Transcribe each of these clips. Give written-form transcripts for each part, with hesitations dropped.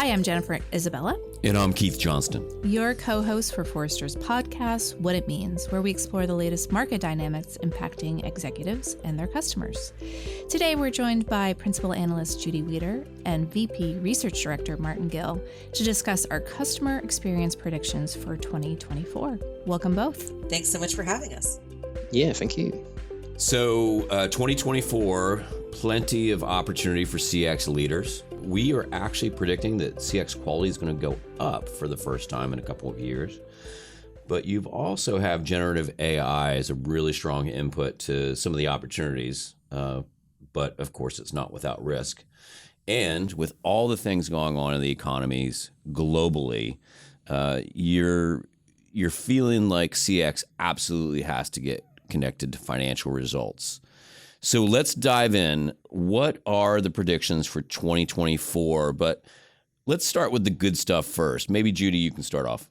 Hi, I'm Jennifer Isabella. And I'm Keith Johnston. Your co-host for Forrester's podcast, What It Means, where we explore the latest market dynamics impacting executives and their customers. Today, we're joined by Principal Analyst Judy Weeder and VP Research Director Martin Gill to discuss our customer experience predictions for 2024. Welcome both. Thanks so much for having us. Yeah, thank you. So 2024, plenty of opportunity for CX leaders. We are actually predicting that CX quality is going to go up for the first time in a couple of years. But you've also have generative AI as a really strong input to some of the opportunities. But of course, it's not without risk. And with all the things going on in the economies globally, you're feeling like CX absolutely has to get connected to financial results. So let's dive in. What are the predictions for 2024? But let's start with the good stuff first. Maybe, Judy, you can start off.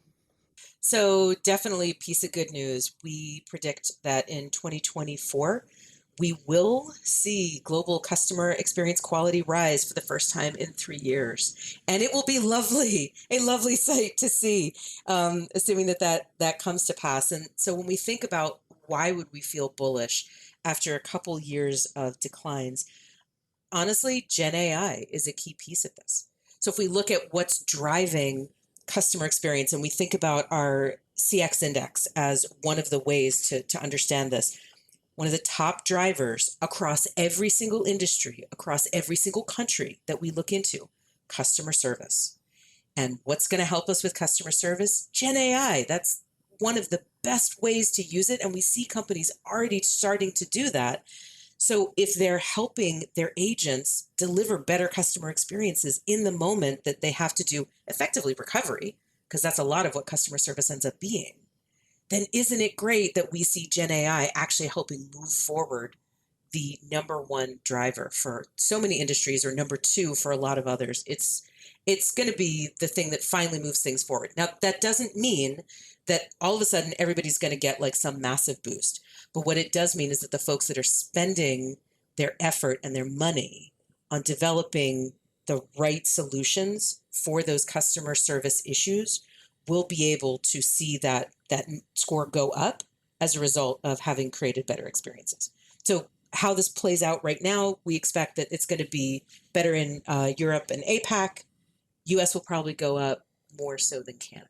So definitely a piece of good news. We predict that in 2024, we will see global customer experience quality rise for the first time in 3 years. And it will be lovely, a lovely sight to see, assuming that comes to pass. And so when we think about why would we feel bullish after a couple years of declines, honestly, GenAI is a key piece of this. So if we look at what's driving customer experience and we think about our CX index as one of the ways to understand this, one of the top drivers across every single industry, across every single country that we look into, customer service. And what's going to help us with customer service? GenAI. That's one of the best ways to use it. And we see companies already starting to do that. So if they're helping their agents deliver better customer experiences in the moment that they have to do effectively recovery, because that's a lot of what customer service ends up being, then isn't it great that we see GenAI actually helping move forward the number one driver for so many industries, or number two for a lot of others? It's going to be the thing that finally moves things forward. Now, that doesn't mean that all of a sudden everybody's going to get like some massive boost. But what it does mean is that the folks that are spending their effort and their money on developing the right solutions for those customer service issues will be able to see that score go up as a result of having created better experiences. So how this plays out right now, we expect that it's going to be better in Europe and APAC. US will probably go up more so than Canada.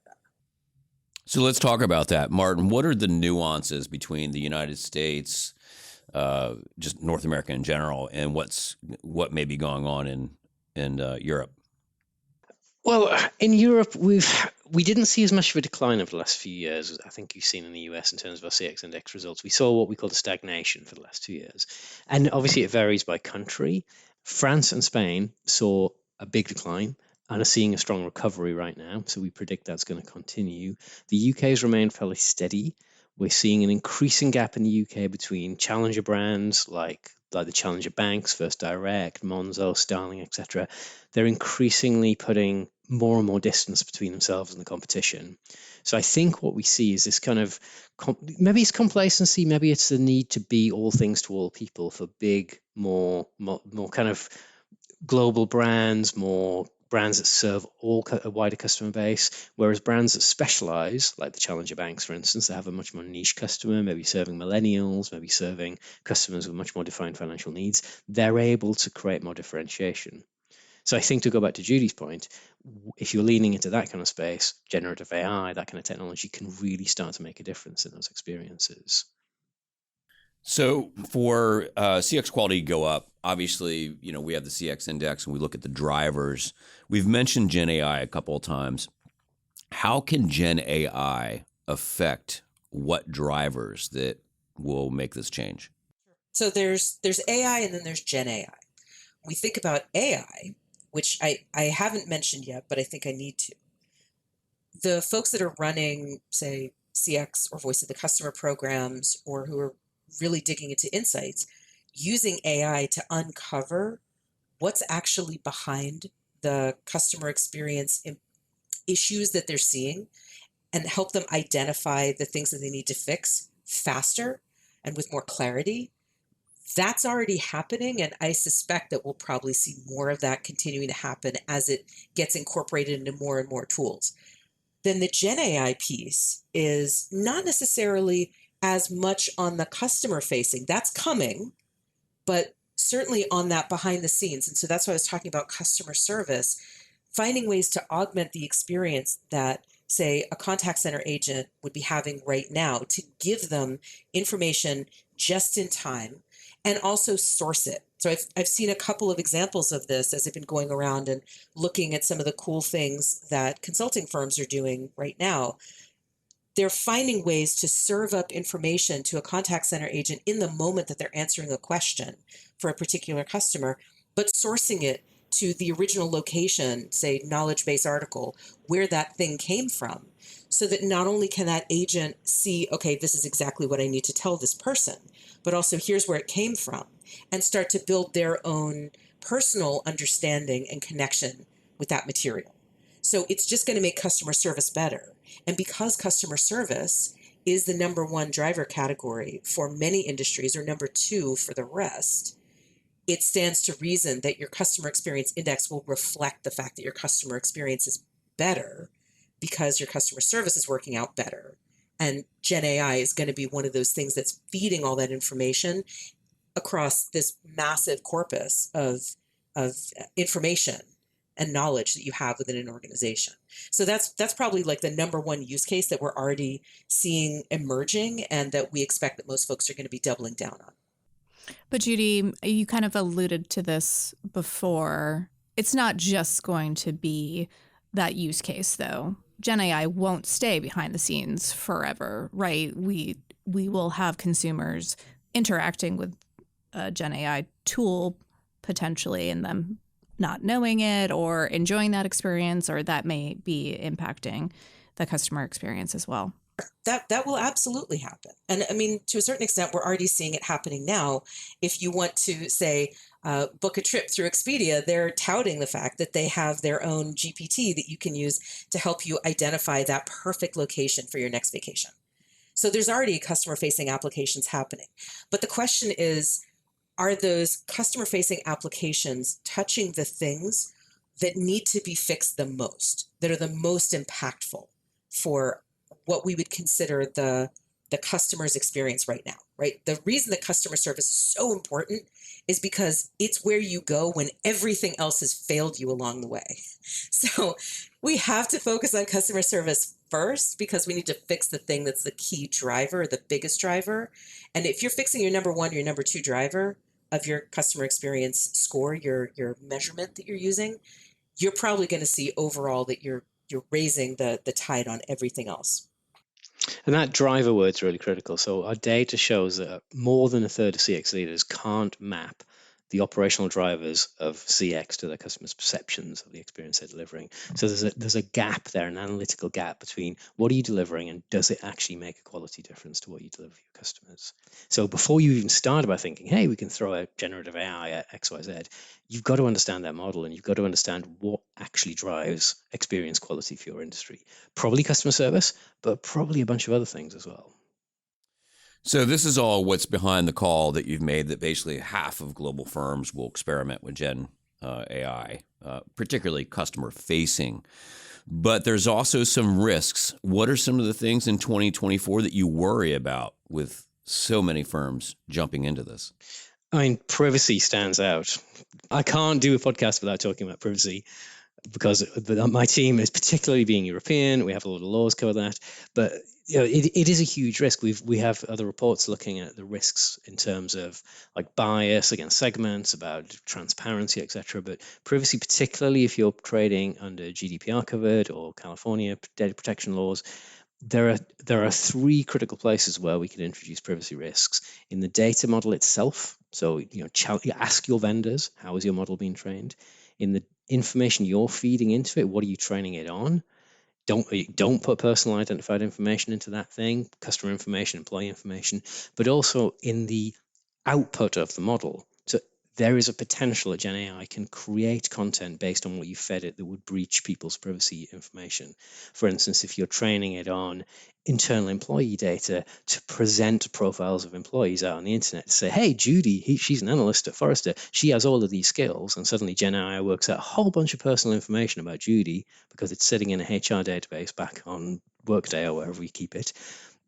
So let's talk about that. Martin, what are the nuances between the United States, just North America in general, and what may be going on in Europe? Well, in Europe, we didn't see as much of a decline over the last few years as I think you've seen in the US in terms of our CX index results. We saw what we call a stagnation for the last 2 years. And obviously it varies by country. France and Spain saw a big decline and are seeing a strong recovery right now. So we predict that's going to continue. The UK has remained fairly steady. We're seeing an increasing gap in the UK between challenger brands like the challenger banks, First Direct, Monzo, Starling, etc. They're increasingly putting more and more distance between themselves and the competition. So I think what we see is this kind of, maybe it's complacency, maybe it's the need to be all things to all people for big, more kind of global brands, more brands that serve a wider customer base, whereas brands that specialize, like the challenger banks, for instance, that have a much more niche customer, maybe serving millennials, maybe serving customers with much more defined financial needs, they're able to create more differentiation. So I think, to go back to Judy's point, if you're leaning into that kind of space, generative AI, that kind of technology can really start to make a difference in those experiences. So for CX quality to go up, obviously, we have the CX index and we look at the drivers. We've mentioned GenAI a couple of times. How can GenAI affect what drivers that will make this change? So there's AI and then there's GenAI. We think about AI, which I haven't mentioned yet, but I think I need to. The folks that are running, say, CX or voice of the customer programs, or who are really digging into insights, using AI to uncover what's actually behind the customer experience issues that they're seeing and help them identify the things that they need to fix faster and with more clarity. That's already happening, and I suspect that we'll probably see more of that continuing to happen as it gets incorporated into more and more tools. Then the Gen AI piece is not necessarily as much on the customer facing. That's coming, but certainly on that behind the scenes. And so that's why I was talking about customer service, finding ways to augment the experience that, say, a contact center agent would be having right now to give them information just in time and also source it. So I've seen a couple of examples of this as I've been going around and looking at some of the cool things that consulting firms are doing right now. They're finding ways to serve up information to a contact center agent in the moment that they're answering a question for a particular customer, but sourcing it to the original location, say knowledge base article, where that thing came from, so that not only can that agent see, okay, this is exactly what I need to tell this person, but also here's where it came from, and start to build their own personal understanding and connection with that material. So it's just going to make customer service better. And because customer service is the number one driver category for many industries, or number two for the rest, it stands to reason that your customer experience index will reflect the fact that your customer experience is better because your customer service is working out better. And Gen AI is going to be one of those things that's feeding all that information across this massive corpus of information and knowledge that you have within an organization. So that's probably like the number one use case that we're already seeing emerging and that we expect that most folks are going to be doubling down on. But Judy, you kind of alluded to this before. It's not just going to be that use case, though. Gen AI won't stay behind the scenes forever, right? We will have consumers interacting with a Gen AI tool potentially, and them not knowing it or enjoying that experience, or that may be impacting the customer experience as well. That will absolutely happen. And I mean, to a certain extent, we're already seeing it happening now. If you want to, say, book a trip through Expedia, they're touting the fact that they have their own GPT that you can use to help you identify that perfect location for your next vacation. So there's already customer-facing applications happening. But the question is, are those customer-facing applications touching the things that need to be fixed the most, that are the most impactful for what we would consider the customer's experience right now, right? The reason that customer service is so important is because it's where you go when everything else has failed you along the way. So we have to focus on customer service first because we need to fix the thing that's the key driver, the biggest driver. And if you're fixing your number one, your number two driver of your customer experience score, your measurement that you're using, you're probably going to see overall that you're raising the tide on everything else. And that driver word's really critical. So our data shows that more than a third of CX leaders can't map the operational drivers of CX to their customers' perceptions of the experience they're delivering. So there's a gap there, an analytical gap between what are you delivering and does it actually make a quality difference to what you deliver for your customers. So before you even start by thinking, hey, we can throw a generative AI at XYZ, you've got to understand that model and you've got to understand what actually drives experience quality for your industry. Probably customer service, but probably a bunch of other things as well. So this is all what's behind the call that you've made, that basically half of global firms will experiment with Gen AI, particularly customer facing. But there's also some risks. What are some of the things in 2024 that you worry about with so many firms jumping into this? I mean, privacy stands out. I can't do a podcast without talking about privacy, because my team is, particularly being European, we have a lot of laws cover that. But it is a huge risk. We have other reports looking at the risks in terms of like bias against segments, about transparency, etc. But privacy, particularly if you're trading under GDPR covered or California data protection laws, there are three critical places where we can introduce privacy risks: in the data model itself. So ask your vendors, how is your model being trained? In the information you're feeding into it, what are you training it on? Don't put personal identified information into that thing, customer information, employee information, but also in the output of the model. So there is a potential that GenAI can create content based on what you fed it that would breach people's privacy information. For instance, if you're training it on internal employee data to present profiles of employees out on the internet, to say, hey, Judy, she's an analyst at Forrester, she has all of these skills, and suddenly GenAI works out a whole bunch of personal information about Judy because it's sitting in a HR database back on Workday or wherever we keep it.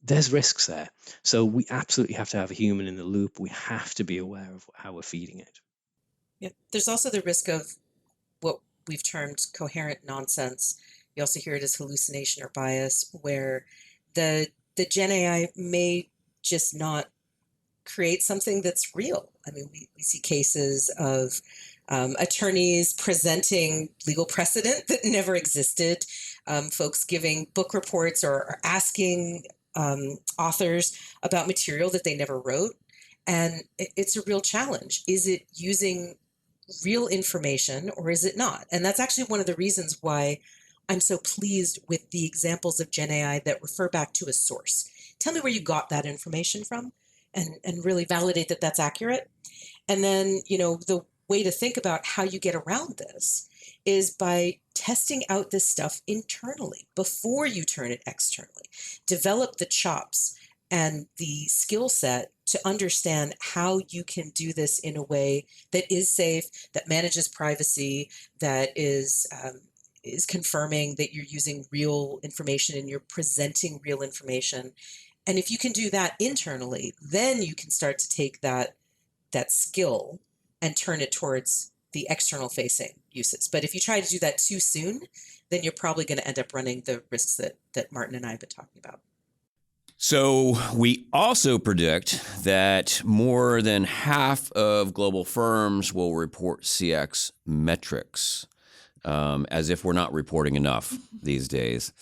There's risks there. So we absolutely have to have a human in the loop. We have to be aware of how we're feeding it. Yeah. There's also the risk of what we've termed coherent nonsense. You also hear it as hallucination or bias, where the Gen AI may just not create something that's real. I mean, we see cases of attorneys presenting legal precedent that never existed, folks giving book reports or asking authors about material that they never wrote. And it's a real challenge. Is it using real information or is it not? And that's actually one of the reasons why I'm so pleased with the examples of Gen AI that refer back to a source. Tell me where you got that information from and really validate that that's accurate. And then, the way to think about how you get around this is by testing out this stuff internally before you turn it externally. Develop the chops and the skill set to understand how you can do this in a way that is safe, that manages privacy, that is confirming that you're using real information and you're presenting real information. And if you can do that internally, then you can start to take that skill and turn it towards the external facing uses. But if you try to do that too soon, then you're probably going to end up running the risks that Martin and I have been talking about. So we also predict that more than half of global firms will report CX metrics, as if we're not reporting enough these days.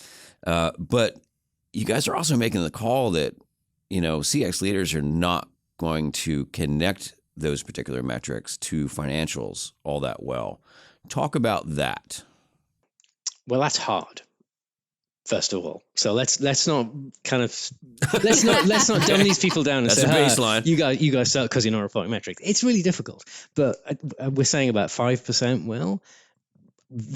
But you guys are also making the call that, CX leaders are not going to connect those particular metrics to financials all that well. Talk about that. Well, that's hard. First of all, so let's not dumb these people down and That's say, a baseline. You guys suck because you're not reporting metrics. It's really difficult, but we're saying about 5%. Well,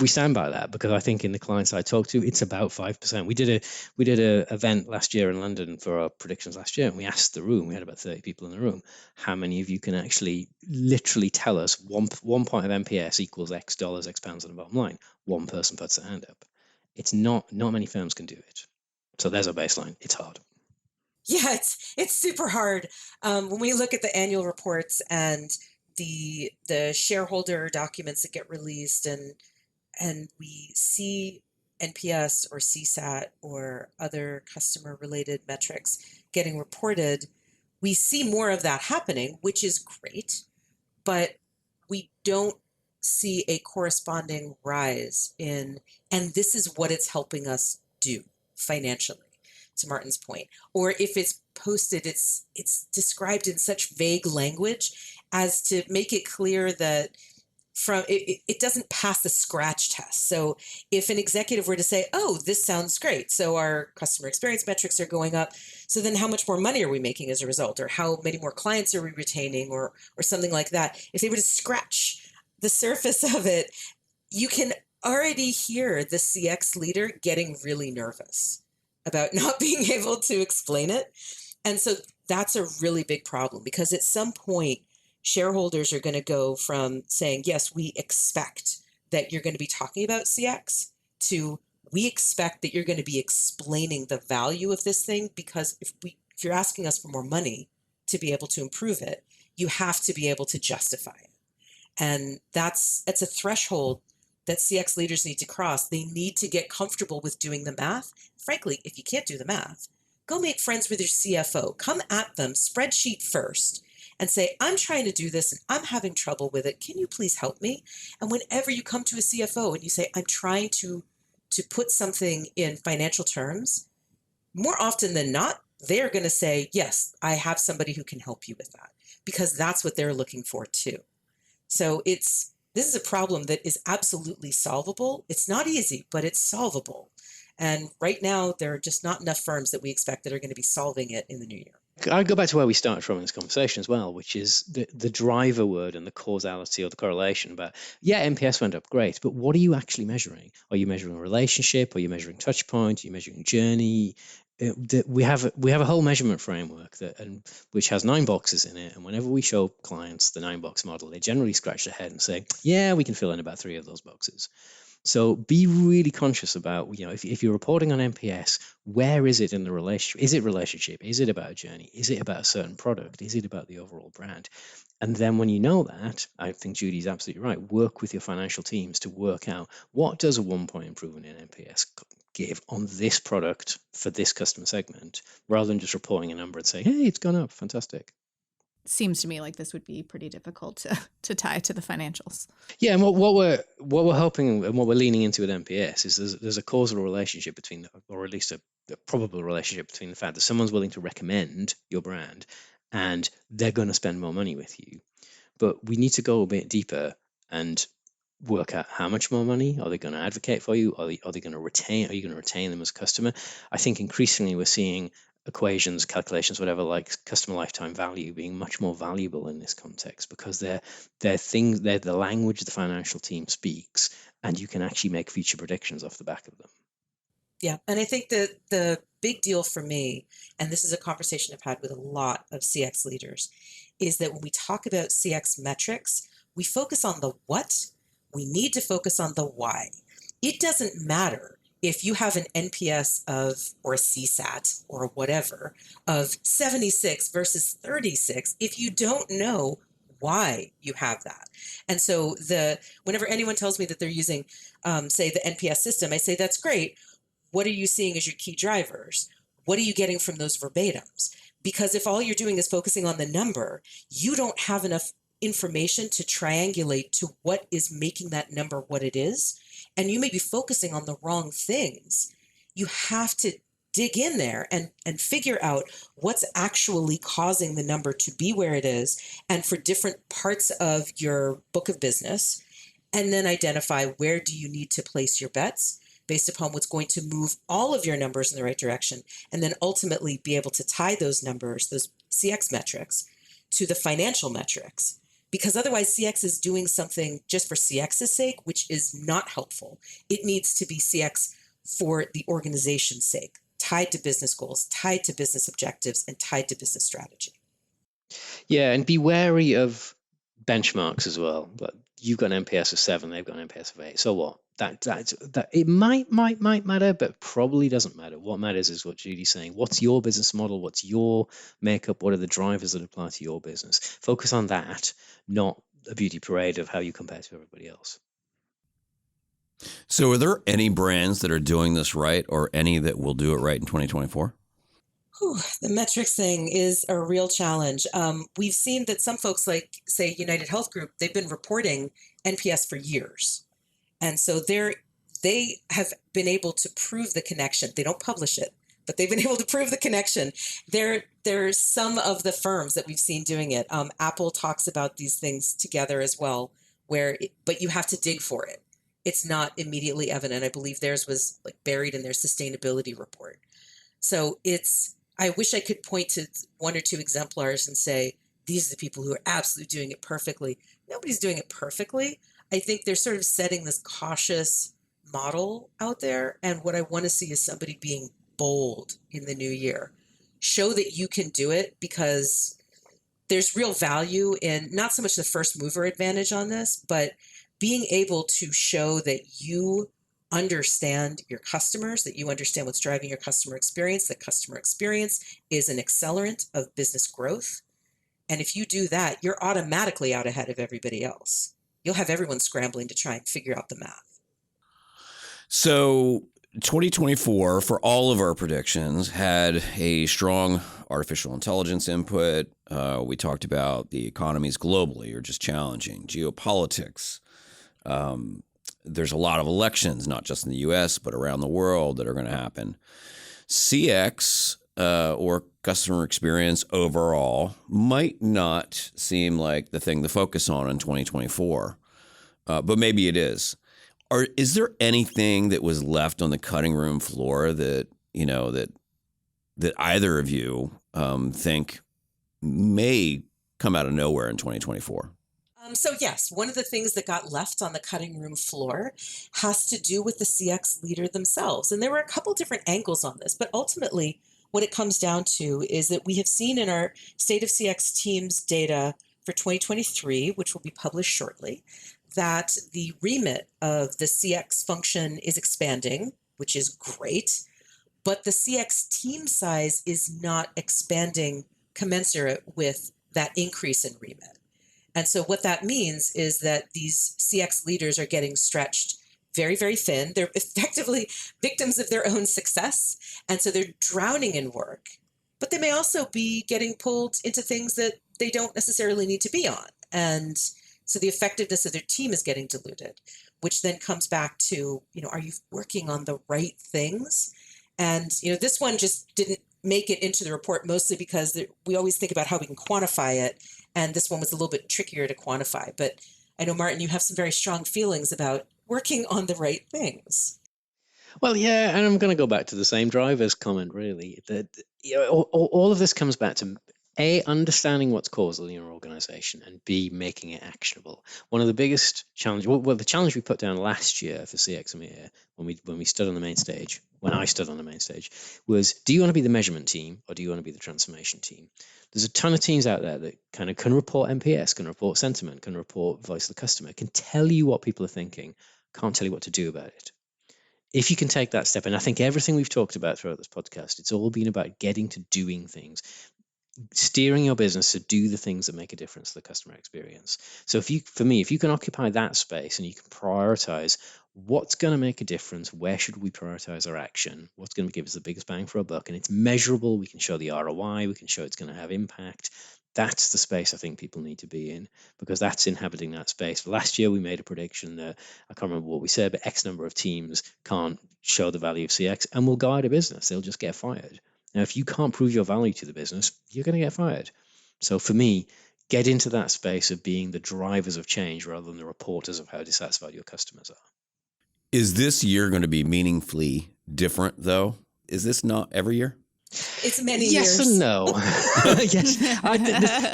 we stand by that because I think in the clients I talked to, it's about 5%. We did a event last year in London for our predictions last year, and we asked the room. We had about 30 people in the room. How many of you can actually literally tell us one point of NPS equals X dollars, X pounds on the bottom line? One person puts their hand up. It's not many firms can do it. So there's our baseline. It's hard. Yeah, it's super hard. When we look at the annual reports and the shareholder documents that get released, and we see NPS or CSAT or other customer related metrics getting reported, we see more of that happening, which is great, but we don't see a corresponding rise in, and this is what it's helping us do financially, to Martin's point. Or if it's posted, it's described in such vague language as to make it clear that it doesn't pass the scratch test. So if an executive were to say, oh, this sounds great, so our customer experience metrics are going up, so then how much more money are we making as a result? Or how many more clients are we retaining, or something like that? If they were to scratch the surface of it, you can already hear the CX leader getting really nervous about not being able to explain it. And so that's a really big problem, because at some point, shareholders are going to go from saying, yes, we expect that you're going to be talking about CX, to we expect that you're going to be explaining the value of this thing, because if you're asking us for more money to be able to improve it, you have to be able to justify it. And that's a threshold that CX leaders need to cross. They need to get comfortable with doing the math. Frankly, if you can't do the math, go make friends with your CFO. Come at them, spreadsheet first, and say, I'm trying to do this and I'm having trouble with it. Can you please help me? And whenever you come to a CFO and you say, I'm trying to put something in financial terms, more often than not, they're going to say, yes, I have somebody who can help you with that, because that's what they're looking for too. So this is a problem that is absolutely solvable. It's not easy, but it's solvable. And right now, there are just not enough firms that we expect that are going to be solving it in the new year. I go back to where we started from in this conversation as well, which is the driver word and the causality or the correlation. But yeah, NPS went up, great. But what are you actually measuring? Are you measuring a relationship? Are you measuring touch point? Are you measuring journey? We have a whole measurement framework which has 9 boxes in it. And whenever we show clients the 9-box model, they generally scratch their head and say, "Yeah, we can fill in about 3 of those boxes." So be really conscious about, if you're reporting on NPS, where is it in the relationship? Is it relationship? Is it about a journey? Is it about a certain product? Is it about the overall brand? And then when you know that, I think Judy's absolutely right. Work with your financial teams to work out, what does a 1-point improvement in NPS give on this product for this customer segment, rather than just reporting a number and saying, "Hey, it's gone up, fantastic." Seems to me like this would be pretty difficult to tie to the financials. Yeah, and what we're hoping and what we're leaning into with NPS is there's a causal relationship between, or at least a probable relationship between the fact that someone's willing to recommend your brand and they're going to spend more money with you. But we need to go a bit deeper and work out how much more money are they going to advocate for you. Are you going to retain them as a customer? I think increasingly we're seeing equations, calculations, whatever, like customer lifetime value being much more valuable in this context, because they're the language the financial team speaks, and you can actually make future predictions off the back of them. Yeah, and I think that the big deal for me, and this is a conversation I've had with a lot of CX leaders, is that when we talk about CX metrics, we focus on the what, we need to focus on the why. It doesn't matter if you have an NPS or a CSAT or whatever, of 76 versus 36, if you don't know why you have that. And so whenever anyone tells me that they're using, say, the NPS system, I say, that's great. What are you seeing as your key drivers? What are you getting from those verbatims? Because if all you're doing is focusing on the number, you don't have enough information to triangulate to what is making that number what it is. And you may be focusing on the wrong things. You have to dig in there and figure out what's actually causing the number to be where it is, and for different parts of your book of business, and then identify where do you need to place your bets based upon what's going to move all of your numbers in the right direction, and then ultimately be able to tie those numbers, those CX metrics, to the financial metrics. Because otherwise CX is doing something just for CX's sake, which is not helpful. It needs to be CX for the organization's sake, tied to business goals, tied to business objectives, and tied to business strategy. Yeah, and be wary of benchmarks as well. But you've got an NPS of 7, they've got an NPS of 8. So what? That it might matter, but probably doesn't matter. What matters is what Judy's saying. What's your business model? What's your makeup? What are the drivers that apply to your business? Focus on that, not a beauty parade of how you compare to everybody else. So are there any brands that are doing this right, or any that will do it right in 2024? The metrics thing is a real challenge. We've seen that some folks, like, say, United Health Group, they've been reporting NPS for years. And so they have been able to prove the connection. They don't publish it, but they've been able to prove the connection. There's some of the firms that we've seen doing it. Apple talks about these things together as well, but you have to dig for it. It's not immediately evident. I believe theirs was like buried in their sustainability report. So I wish I could point to 1 or 2 exemplars and say, these are the people who are absolutely doing it perfectly. Nobody's doing it perfectly. I think they're sort of setting this cautious model out there. And what I want to see is somebody being bold in the new year. Show that you can do it, because there's real value in not so much the first mover advantage on this, but being able to show that you understand your customers, that you understand what's driving your customer experience, that customer experience is an accelerant of business growth. And if you do that, you're automatically out ahead of everybody else. You'll have everyone scrambling to try and figure out the math. So 2024, for all of our predictions, had a strong artificial intelligence input. We talked about the economies globally are just challenging, geopolitics. There's a lot of elections, not just in the U.S., but around the world, that are going to happen. CX, or customer experience overall, might not seem like the thing to focus on in 2024, but maybe it is. Is there anything that was left on the cutting room floor that either of you think may come out of nowhere in 2024? So yes, one of the things that got left on the cutting room floor has to do with the CX leader themselves. And there were a couple different angles on this, but ultimately what it comes down to is that we have seen in our State of CX Teams data for 2023, which will be published shortly, that the remit of the CX function is expanding, which is great, but the CX team size is not expanding commensurate with that increase in remit. And so what that means is that these CX leaders are getting stretched very, very thin. They're effectively victims of their own success. And so they're drowning in work. But they may also be getting pulled into things that they don't necessarily need to be on. And so the effectiveness of their team is getting diluted, which then comes back to, are you working on the right things? And, this one just didn't make it into the report, mostly because we always think about how we can quantify it. And this one was a little bit trickier to quantify. But I know, Martin, you have some very strong feelings about working on the right things. Well, yeah, and I'm going to go back to the same driver's comment, really. That all of this comes back to A, understanding what's causal in your organization, and B, making it actionable. One of the biggest challenges, well, the challenge we put down last year for CX EMEA when we stood on the main stage, when I stood on the main stage, was, do you want to be the measurement team or do you want to be the transformation team? There's a ton of teams out there that kind of can report NPS, can report sentiment, can report voice of the customer, can tell you what people are thinking, can't tell you what to do about it. If you can take that step, and I think everything we've talked about throughout this podcast, it's all been about getting to doing things, steering your business to do the things that make a difference to the customer experience. So if you can occupy that space and you can prioritize what's going to make a difference, where should we prioritize our action, what's going to give us the biggest bang for our buck, and it's measurable, we can show the ROI, we can show it's going to have impact. That's the space I think people need to be in, because that's inhabiting that space. Last year, we made a prediction that, I can't remember what we said, but X number of teams can't show the value of CX and will go out of business. They'll just get fired. Now, if you can't prove your value to the business, you're going to get fired. So for me, get into that space of being the drivers of change rather than the reporters of how dissatisfied your customers are. Is this year going to be meaningfully different, though? Is this not every year? It's many yes years. And no. Yes.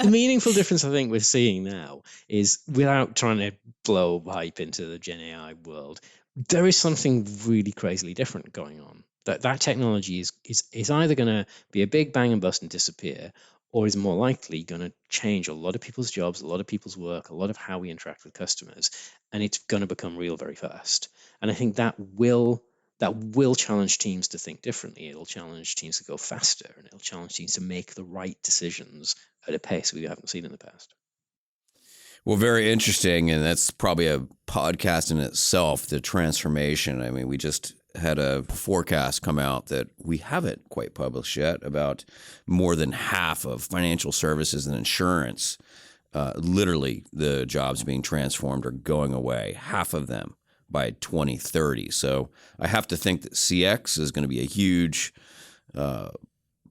The meaningful difference I think we're seeing now is, without trying to blow hype into the GenAI world, there is something really crazily different going on. That technology is either going to be a big bang and bust and disappear, or is more likely going to change a lot of people's jobs, a lot of people's work, a lot of how we interact with customers, and it's going to become real very fast. And I think that will challenge teams to think differently. It'll challenge teams to go faster, and it'll challenge teams to make the right decisions at a pace we haven't seen in the past. Well, very interesting, and that's probably a podcast in itself, the transformation. I mean, we just had a forecast come out that we haven't quite published yet about more than half of financial services and insurance, literally the jobs being transformed or going away, half of them by 2030. So I have to think that CX is going to be a huge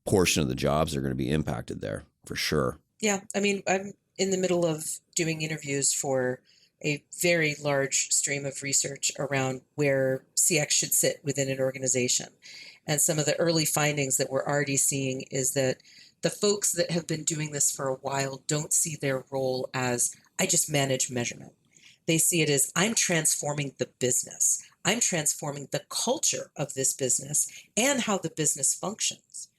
portion of the jobs that are going to be impacted there, for sure. Yeah, I mean, I'm in the middle of doing interviews for a very large stream of research around where CX should sit within an organization. And some of the early findings that we're already seeing is that the folks that have been doing this for a while don't see their role as, I just manage measurement. They see it as, I'm transforming the business. I'm transforming the culture of this business and how the business functions.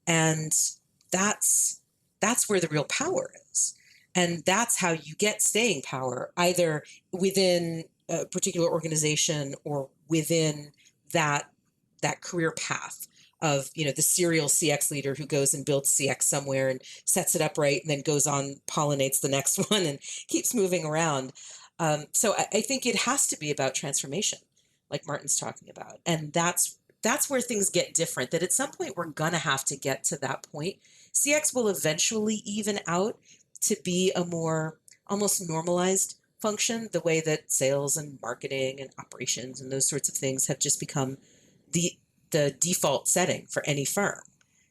And that's where the real power is. And that's how you get staying power, either within a particular organization or within that career path of, the serial CX leader who goes and builds CX somewhere and sets it up right and then goes on, pollinates the next one and keeps moving around. So I think it has to be about transformation, like Martin's talking about. And that's where things get different, that at some point we're going to have to get to that point. CX will eventually even out to be a more almost normalized function, the way that sales and marketing and operations and those sorts of things have just become the default setting for any firm.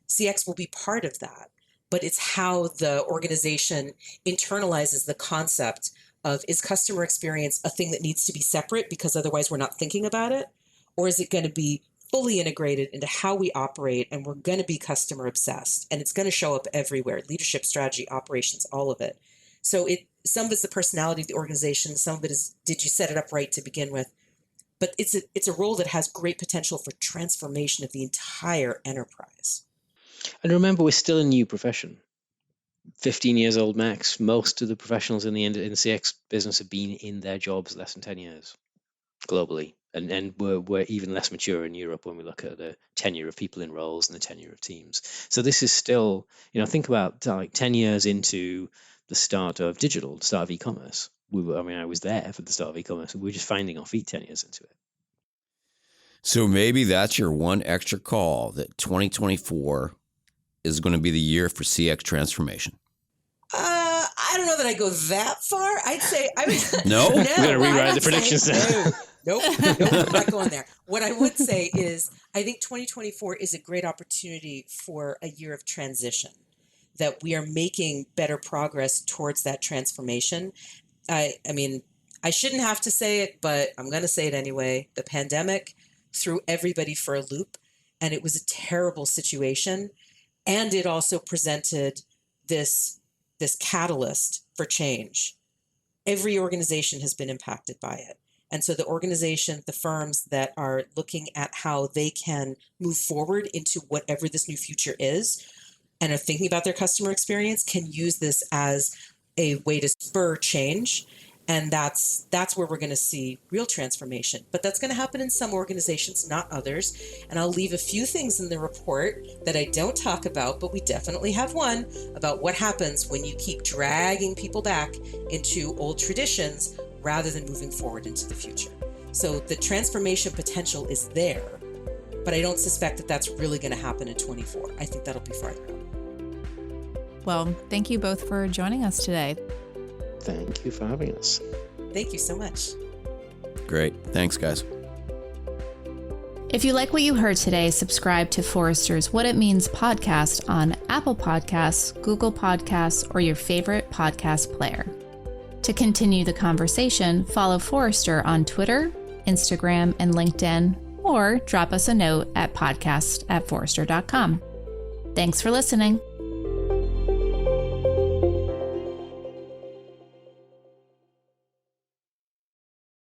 CX will be part of that, but it's how the organization internalizes the concept of, is customer experience a thing that needs to be separate because otherwise we're not thinking about it? Or is it going to be fully integrated into how we operate, and we're going to be customer obsessed, and it's going to show up everywhere: leadership, strategy, operations, all of it. So some of it's the personality of the organization, some of it is, did you set it up right to begin with? But it's a role that has great potential for transformation of the entire enterprise. And remember, we're still a new profession. 15 years old max. Most of the professionals in the CX business have been in their jobs less than 10 years globally. And we're even less mature in Europe when we look at the tenure of people in roles and the tenure of teams. So this is still, think about like 10 years into the start of digital, the start of e-commerce. I was there for the start of e-commerce, and we're just finding our feet 10 years into it. So maybe that's your one extra call, that 2024 is going to be the year for CX transformation. I don't know that I go that far. I'd say I would. No? We're going to rewrite the predictions now. Nope, I'm not going there. What I would say is I think 2024 is a great opportunity for a year of transition, that we are making better progress towards that transformation. I mean, I shouldn't have to say it, but I'm going to say it anyway. The pandemic threw everybody for a loop, and it was a terrible situation. And it also presented this catalyst for change. Every organization has been impacted by it. And so the organization, the firms that are looking at how they can move forward into whatever this new future is and are thinking about their customer experience can use this as a way to spur change. And that's where we're going to see real transformation. But that's going to happen in some organizations, not others. And I'll leave a few things in the report that I don't talk about, but we definitely have one about what happens when you keep dragging people back into old traditions rather than moving forward into the future. So the transformation potential is there, but I don't suspect that that's really going to happen in 24. I think that'll be farther out. Well, thank you both for joining us today. Thank you for having us. Thank you so much. Great. Thanks, guys. If you like what you heard today, subscribe to Forrester's What It Means podcast on Apple Podcasts, Google Podcasts, or your favorite podcast player. To continue the conversation, follow Forrester on Twitter, Instagram, and LinkedIn, or drop us a note at podcast@forrester.com. Thanks for listening.